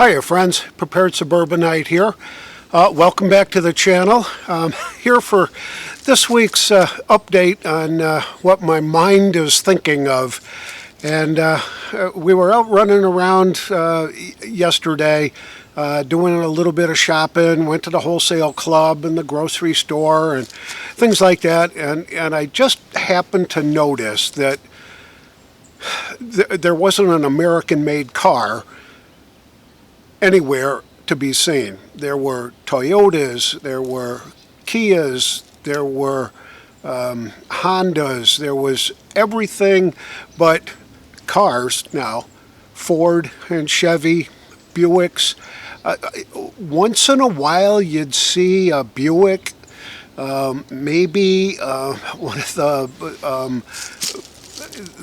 Hiya friends, Prepared Suburbanite here. Welcome back to the channel. Here for this week's update on what my mind is thinking of. And we were out running around yesterday doing a little bit of shopping, went to the wholesale club and the grocery store and things like that. And I just happened to notice that there wasn't an American-made car anywhere to be seen. There were Toyotas, there were Kias, there were Hondas, there was everything but cars now. Ford and Chevy, Buicks. Once in a while you'd see a Buick, maybe one of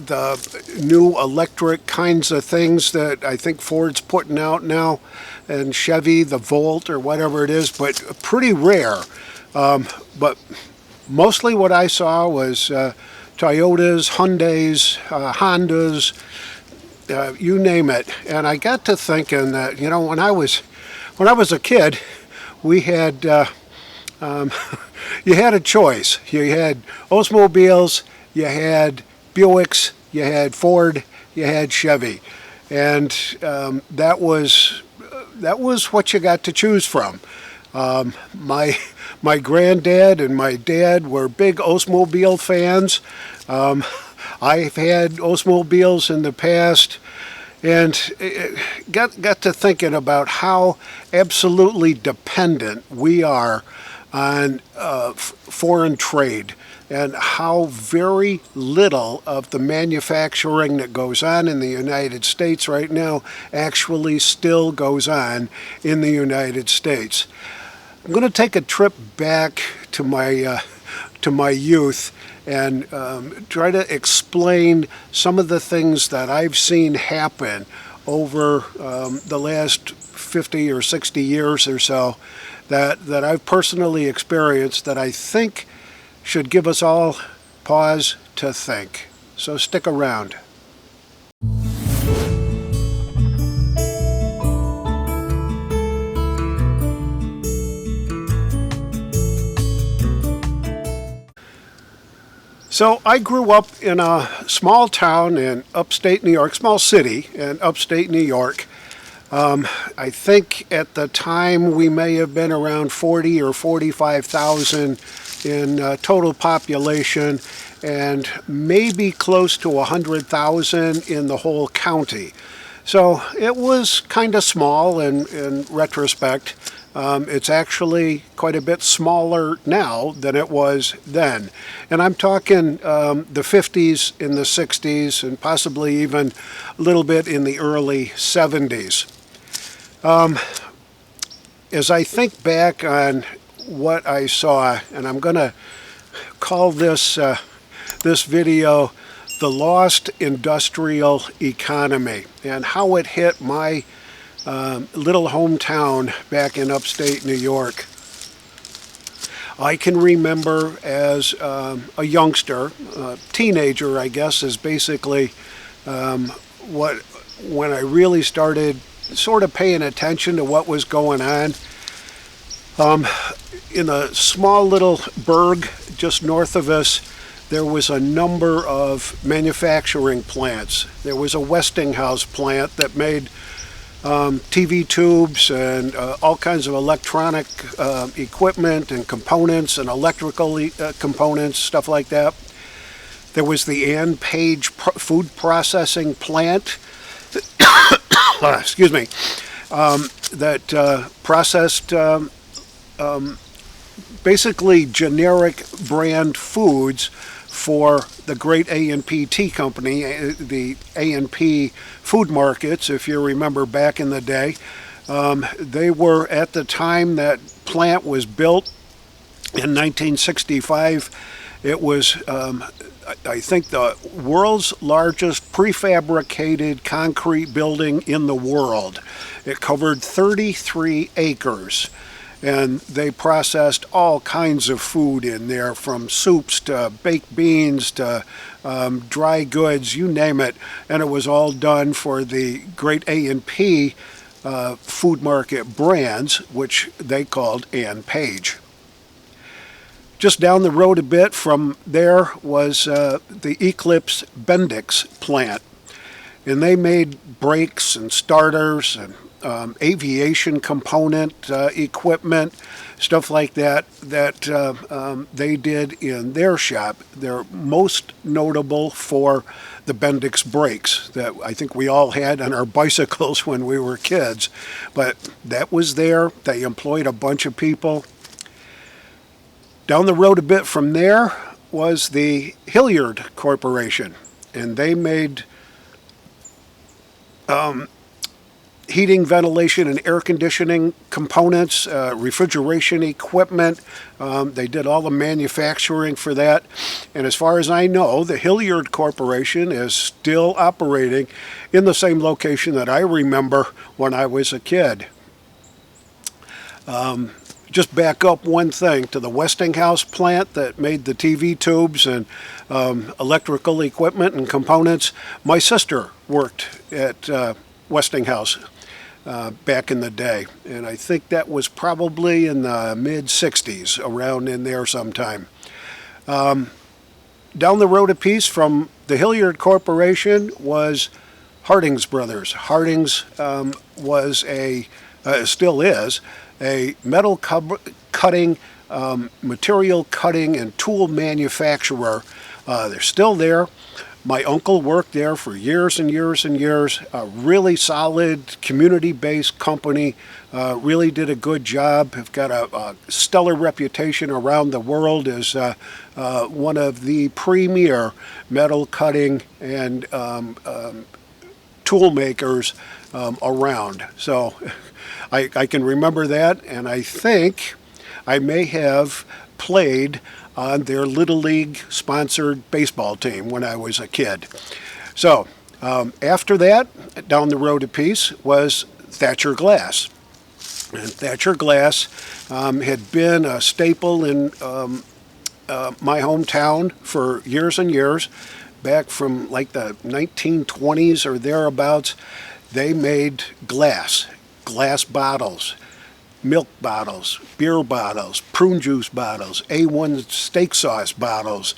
the new electric kinds of things that I think Ford's putting out now, and Chevy, the Volt or whatever it is, but pretty rare. But mostly what I saw was Toyotas, Hyundais, Hondas, you name it. And I got to thinking that, you know, when I was a kid, we had you had a choice. You had Oldsmobiles, you had Buicks, you had Ford, you had Chevy, and that was what you got to choose from. My granddad and my dad were big Oldsmobile fans. I've had Oldsmobiles in the past, and got to thinking about how absolutely dependent we are on foreign trade, and how very little of the manufacturing that goes on in the United States right now actually still goes on in the United States. I'm going to take a trip back to my youth and try to explain some of the things that I've seen happen over the last 50 or 60 years or so that I've personally experienced, that I think should give us all pause to think. So stick around. So I grew up in a small town in upstate New York, small city in upstate New York. I think at the time we may have been around 40 or 45,000 in total population, and maybe close to 100,000 in the whole county. So it was kind of small in retrospect. It's actually quite a bit smaller now than it was then. And I'm talking the 50s and the 60s, and possibly even a little bit in the early 70s. As I think back on what I saw, and I'm going to call this this video "The Lost Industrial Economy," and how it hit my little hometown back in upstate New York. I can remember as a youngster, teenager, I guess, is basically when I really started sort of paying attention to what was going on. In a small little burg just north of us, there was a number of manufacturing plants. There was a Westinghouse plant that made TV tubes and all kinds of electronic equipment and components and electrical components, stuff like that. There was the Ann Page food processing plant, excuse me, that processed basically generic brand foods for the great A&P tea company, the A&P food markets, if you remember back in the day. They were, at the time that plant was built in 1965, it was, I think, the world's largest prefabricated concrete building in the world. It covered 33 acres. And they processed all kinds of food in there, from soups to baked beans to dry goods, you name it. And it was all done for the great A&P food market brands, which they called Ann Page. Just down the road a bit from there was the Eclipse Bendix plant. And they made brakes and starters and aviation component equipment, stuff like that, they did in their shop. They're most notable for the Bendix brakes that I think we all had on our bicycles when we were kids. But that was there. They employed a bunch of people. Down the road a bit from there was the Hilliard Corporation, and they made heating, ventilation, and air conditioning components, refrigeration equipment. They did all the manufacturing for that. And as far as I know, the Hilliard Corporation is still operating in the same location that I remember when I was a kid. Just back up one thing to the Westinghouse plant that made the TV tubes and electrical equipment and components. My sister worked at Westinghouse back in the day, and I think that was probably in the mid-60s, around in there sometime. Down the road a piece from the Hilliard Corporation was Harding's Brothers. Harding's was still is, a metal cutting, material cutting, and tool manufacturer. They're still there. My uncle worked there for years and years and years. A really solid community-based company. Really did a good job. Have got a stellar reputation around the world as one of the premier metal cutting and tool makers around. So I can remember that, and I think I may have played on their Little League sponsored baseball team when I was a kid. So after that, down the road a piece was Thatcher Glass. And Thatcher Glass had been a staple in my hometown for years and years. Back from like the 1920s or thereabouts, they made glass bottles, milk bottles, beer bottles, prune juice bottles, A1 steak sauce bottles,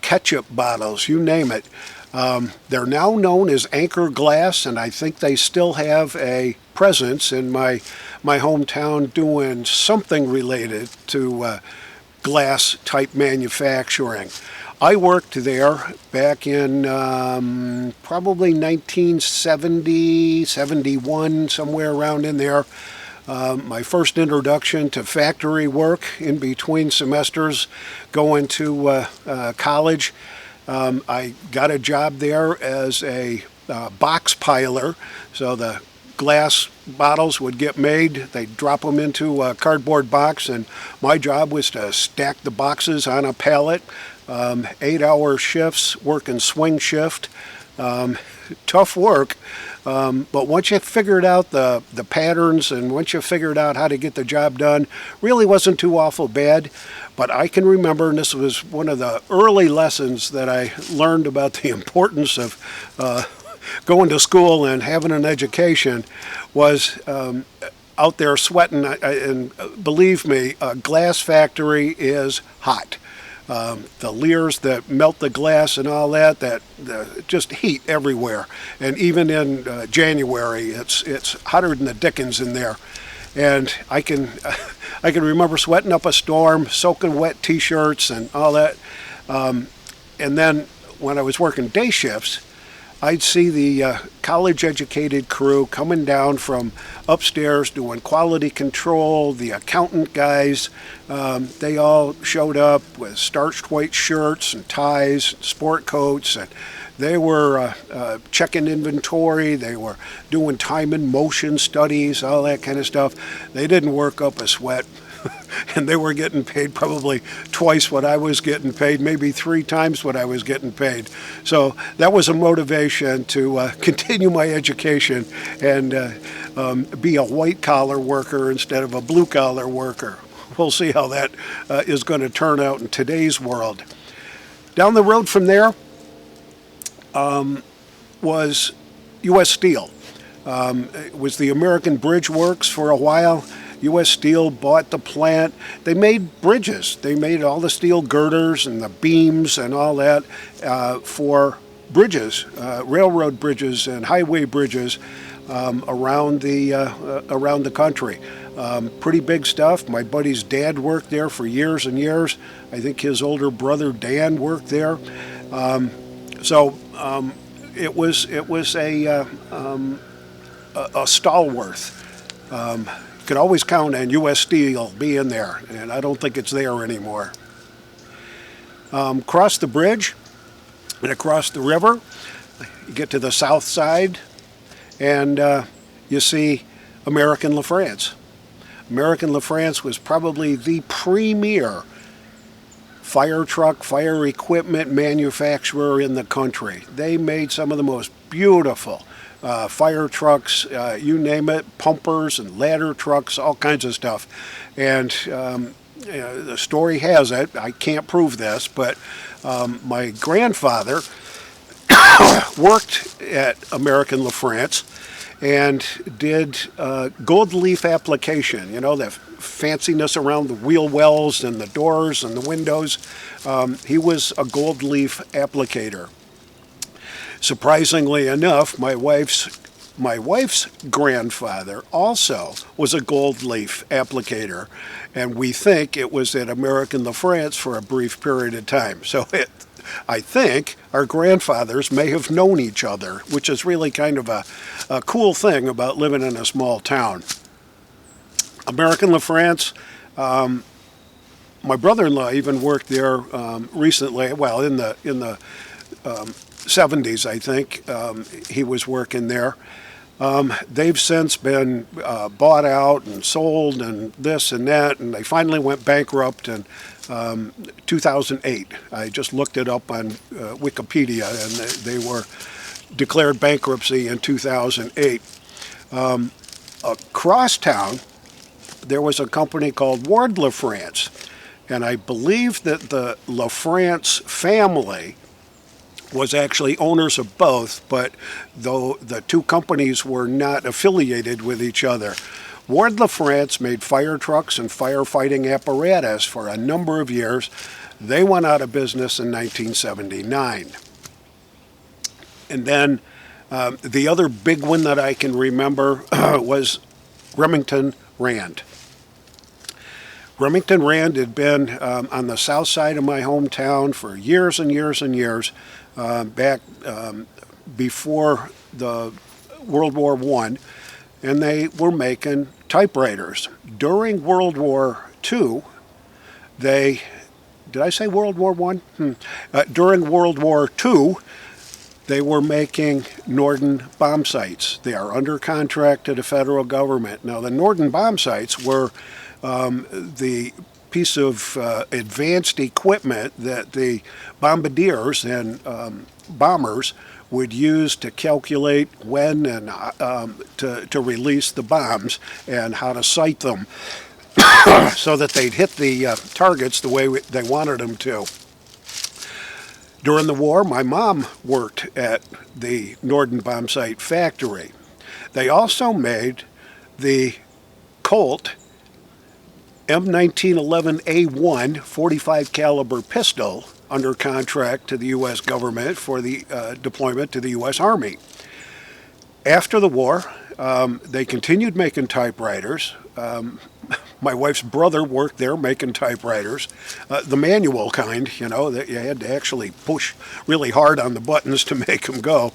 ketchup bottles, you name it. They're now known as Anchor Glass, and I think they still have a presence in my hometown doing something related to glass type manufacturing. I worked there back in probably 1970, 71, somewhere around in there. My first introduction to factory work in between semesters going to college. I got a job there as a box piler. So the glass bottles would get made, they'd drop them into a cardboard box, and my job was to stack the boxes on a pallet. 8-hour shifts, working swing shift. Tough work, but once you figured out the patterns and once you figured out how to get the job done, really wasn't too awful bad. But I can remember, and this was one of the early lessons that I learned about the importance of going to school and having an education, was out there sweating. And believe me, a glass factory is hot. The Lears that melt the glass and all that just heat everywhere. And even in January, it's hotter than the dickens in there. And I can remember sweating up a storm, soaking wet T-shirts and all that. And then when I was working day shifts, I'd see the college-educated crew coming down from upstairs doing quality control, the accountant guys. They all showed up with starched white shirts and ties, and sport coats, and they were checking inventory. They were doing time and motion studies, all that kind of stuff. They didn't work up a sweat. And they were getting paid probably twice what I was getting paid, maybe 3 times what I was getting paid. So that was a motivation to continue my education and be a white-collar worker instead of a blue-collar worker. We'll see how that is going to turn out in today's world. Down the road from there was U.S. Steel. It was the American Bridge Works for a while. U.S. Steel bought the plant. They made bridges. They made all the steel girders and the beams and all that for bridges, railroad bridges and highway bridges around the country. Pretty big stuff. My buddy's dad worked there for years and years. I think his older brother Dan worked there. It was a stalwart. You could always count on U.S. Steel being there, and I don't think it's there anymore. Cross the bridge and across the river, you get to the south side, and you see American LaFrance. American LaFrance was probably the premier fire truck, fire equipment manufacturer in the country. They made some of the most beautiful fire trucks, you name it, pumpers and ladder trucks, all kinds of stuff. And the story has it, I can't prove this, but my grandfather worked at American LaFrance and did gold leaf application, you know, the fanciness around the wheel wells and the doors and the windows. He was a gold leaf applicator. Surprisingly enough, my wife's grandfather also was a gold leaf applicator, and we think it was at American LaFrance for a brief period of time. So I think our grandfathers may have known each other, which is really kind of a cool thing about living in a small town. American LaFrance, my brother-in-law even worked there recently. Well, in the 70s, I think he was working there. They've since been bought out and sold and this and that, and they finally went bankrupt in 2008. I just looked it up on Wikipedia, and they were declared bankruptcy in 2008. Across town, there was a company called Ward LaFrance, and I believe that the LaFrance family was actually owners of both, but though the two companies were not affiliated with each other. Ward LaFrance made fire trucks and firefighting apparatus for a number of years. They went out of business in 1979. And then the other big one that I can remember was Remington Rand. Remington Rand had been on the south side of my hometown for years and years and years, back before the World War I, and they were making typewriters. During World War II, did I say World War I? During World War II, they were making Norden bomb sights. They are under contract to the federal government. Now, the Norden bomb sights were the piece of advanced equipment that the bombardiers and bombers would use to calculate when and to release the bombs and how to sight them so that they'd hit the targets the way they wanted them to. During the war, my mom worked at the Norden bomb sight factory. They also made the Colt M1911A1 45 caliber pistol under contract to the U.S. government for the deployment to the U.S. Army. After the war, they continued making typewriters. My wife's brother worked there making typewriters, the manual kind, you know, that you had to actually push really hard on the buttons to make them go.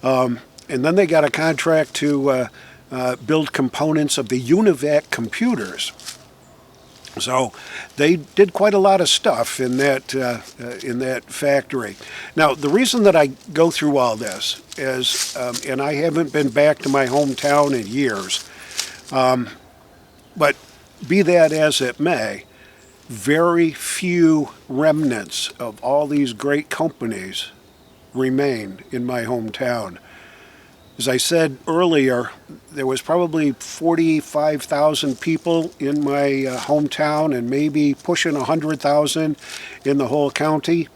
And then they got a contract to build components of the UNIVAC computers. So they did quite a lot of stuff in that factory. Now, the reason that I go through all this is, and I haven't been back to my hometown in years, but be that as it may, very few remnants of all these great companies remain in my hometown. As I said earlier, there was probably 45,000 people in my hometown and maybe pushing 100,000 in the whole county.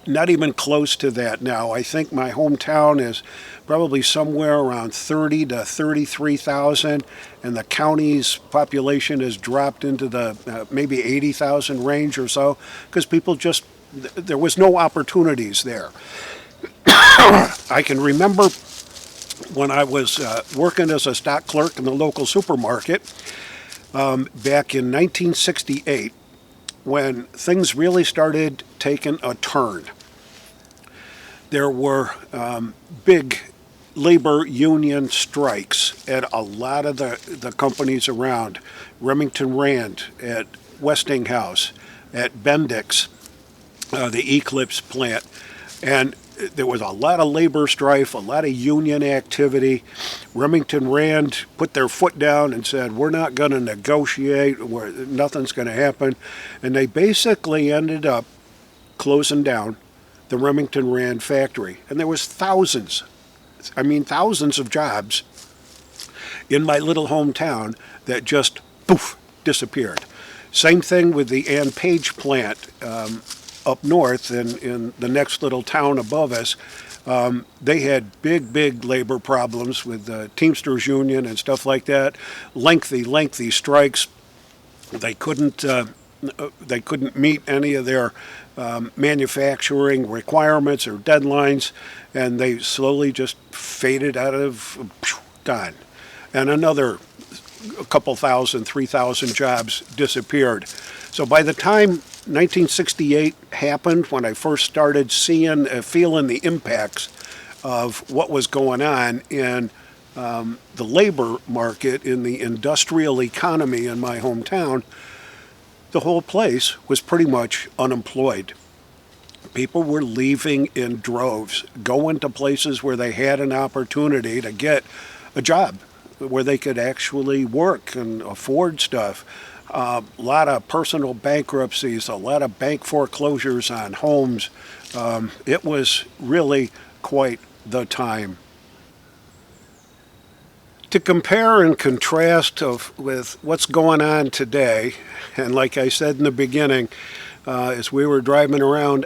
Not even close to that now. I think my hometown is probably somewhere around 30 to 33,000, and the county's population has dropped into the maybe 80,000 range or so, because people just, there was no opportunities there. I can remember when I was working as a stock clerk in the local supermarket back in 1968, when things really started taking a turn. There were big labor union strikes at a lot of the companies around. Remington Rand, at Westinghouse, at Bendix, the Eclipse plant. And there was a lot of labor strife, a lot of union activity. Remington Rand put their foot down and said, we're not going to negotiate, nothing's going to happen. And they basically ended up closing down the Remington Rand factory. And there was thousands of jobs in my little hometown that just, poof, disappeared. Same thing with the Ann Page plant up north in the next little town above us. They had big labor problems with the Teamsters Union and stuff like that. Lengthy strikes. They couldn't meet any of their manufacturing requirements or deadlines, and they slowly just faded out of, gone. And another couple thousand, 3,000 jobs disappeared. So by the time 1968 happened, when I first started feeling the impacts of what was going on in the labor market, in the industrial economy in my hometown, the whole place was pretty much unemployed. People were leaving in droves, going to places where they had an opportunity to get a job, where they could actually work and afford stuff. A lot of personal bankruptcies, a lot of bank foreclosures on homes. It was really quite the time. To compare and contrast with what's going on today, and like I said in the beginning, as we were driving around,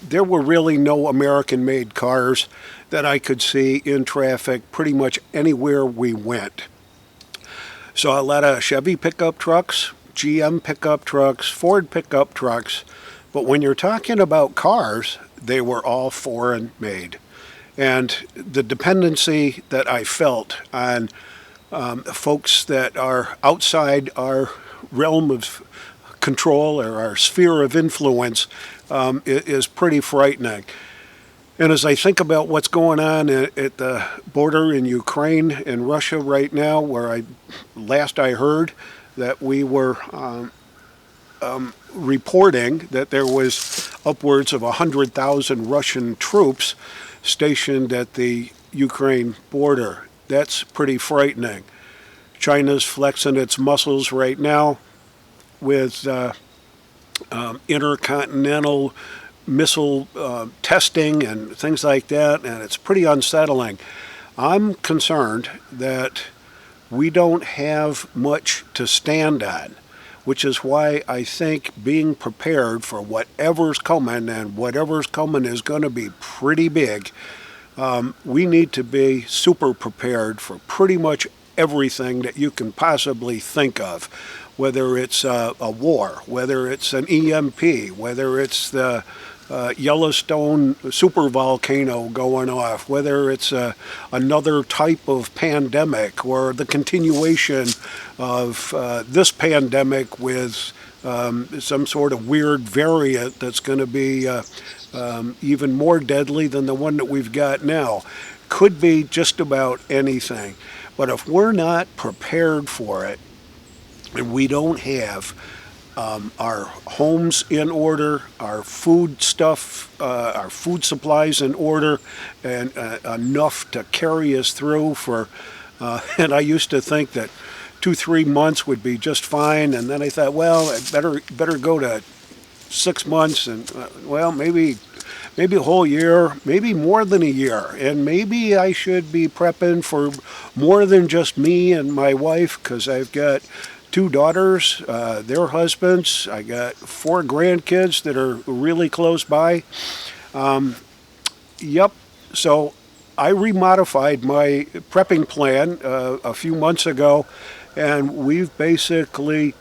there were really no American-made cars that I could see in traffic pretty much anywhere we went. Saw a lot of Chevy pickup trucks, GM pickup trucks, Ford pickup trucks, but when you're talking about cars, they were all foreign made. And the dependency that I felt on folks that are outside our realm of control or our sphere of influence is pretty frightening. And as I think about what's going on at the border in Ukraine and Russia right now, where last I heard that we were reporting that there was upwards of 100,000 Russian troops stationed at the Ukraine border. That's pretty frightening. China's flexing its muscles right now with intercontinental missile testing and things like that, and it's pretty unsettling. I'm concerned that we don't have much to stand on, which is why I think being prepared for whatever's coming, and whatever's coming is going to be pretty big, we need to be super prepared for pretty much everything that you can possibly think of, whether it's a war, whether it's an EMP, whether it's the Yellowstone supervolcano going off, whether it's another type of pandemic or the continuation of this pandemic with some sort of weird variant that's going to be even more deadly than the one that we've got now. Could be just about anything. But if we're not prepared for it, and we don't have our homes in order, our food stuff, our food supplies in order, and enough to carry us through for, and I used to think that 2-3 months would be just fine, and then I thought, well, I better go to 6 months, and well, maybe a whole year, maybe more than a year, and maybe I should be prepping for more than just me and my wife, because I've got 2 daughters, their husbands. I got 4 grandkids that are really close by. Yep. So I remodified my prepping plan a few months ago, and we've basically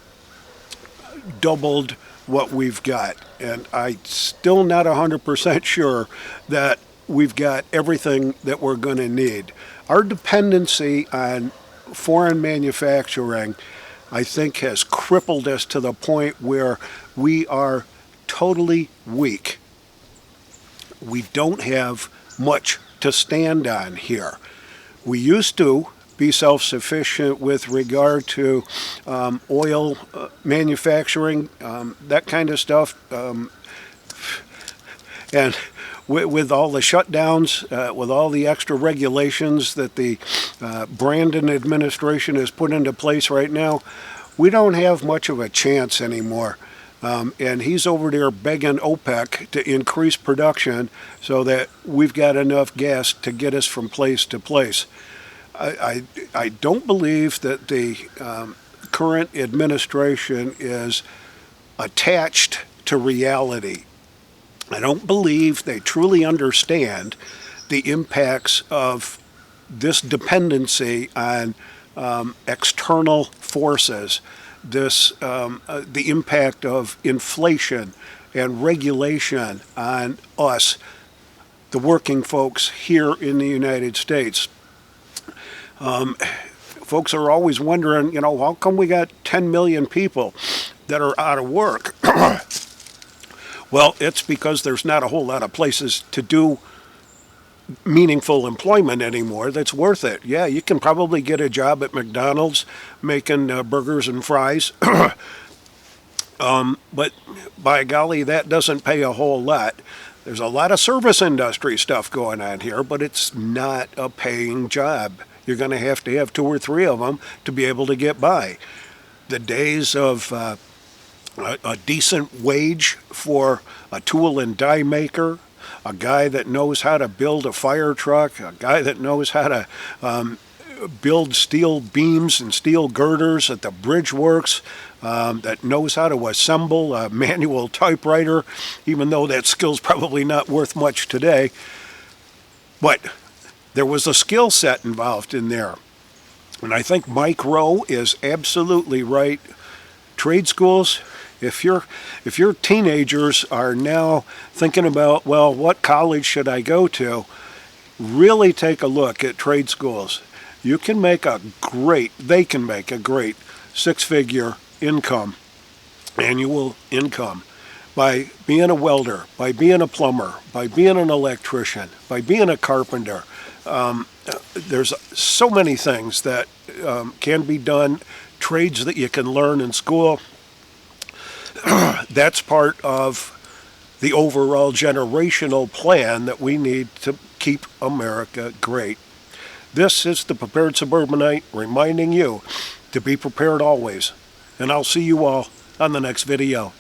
doubled what we've got. And I'm still not 100% sure that we've got everything that we're going to need. Our dependency on foreign manufacturing, I think, has crippled us to the point where we are totally weak. We don't have much to stand on here. We used to be self-sufficient with regard to oil manufacturing, that kind of stuff. And with all the shutdowns, with all the extra regulations that the Brandon administration has put into place right now, we don't have much of a chance anymore. And he's over there begging OPEC to increase production so that we've got enough gas to get us from place to place. I don't believe that the current administration is attached to reality. I don't believe they truly understand the impacts of this dependency on external forces, the impact of inflation and regulation on us, the working folks here in the United States. Folks are always wondering, how come we got 10 million people that are out of work? Well, it's because there's not a whole lot of places to do meaningful employment anymore that's worth it. Yeah, you can probably get a job at McDonald's making burgers and fries, but by golly, that doesn't pay a whole lot. There's a lot of service industry stuff going on here, but it's not a paying job. You're going to have 2 or 3 of them to be able to get by. The days of a decent wage for a tool and die maker, a guy that knows how to build a fire truck, a guy that knows how to build steel beams and steel girders at the bridge works, that knows how to assemble a manual typewriter, even though that skill's probably not worth much today. But there was a skill set involved in there. And I think Mike Rowe is absolutely right. Trade schools, if your teenagers are now thinking about, well, what college should I go to, really take a look at trade schools. They can make a great 6-figure income, annual income, by being a welder, by being a plumber, by being an electrician, by being a carpenter. There's so many things that can be done, trades that you can learn in school. That's part of the overall generational plan that we need to keep America great. This is the Prepared Suburbanite reminding you to be prepared always. And I'll see you all on the next video.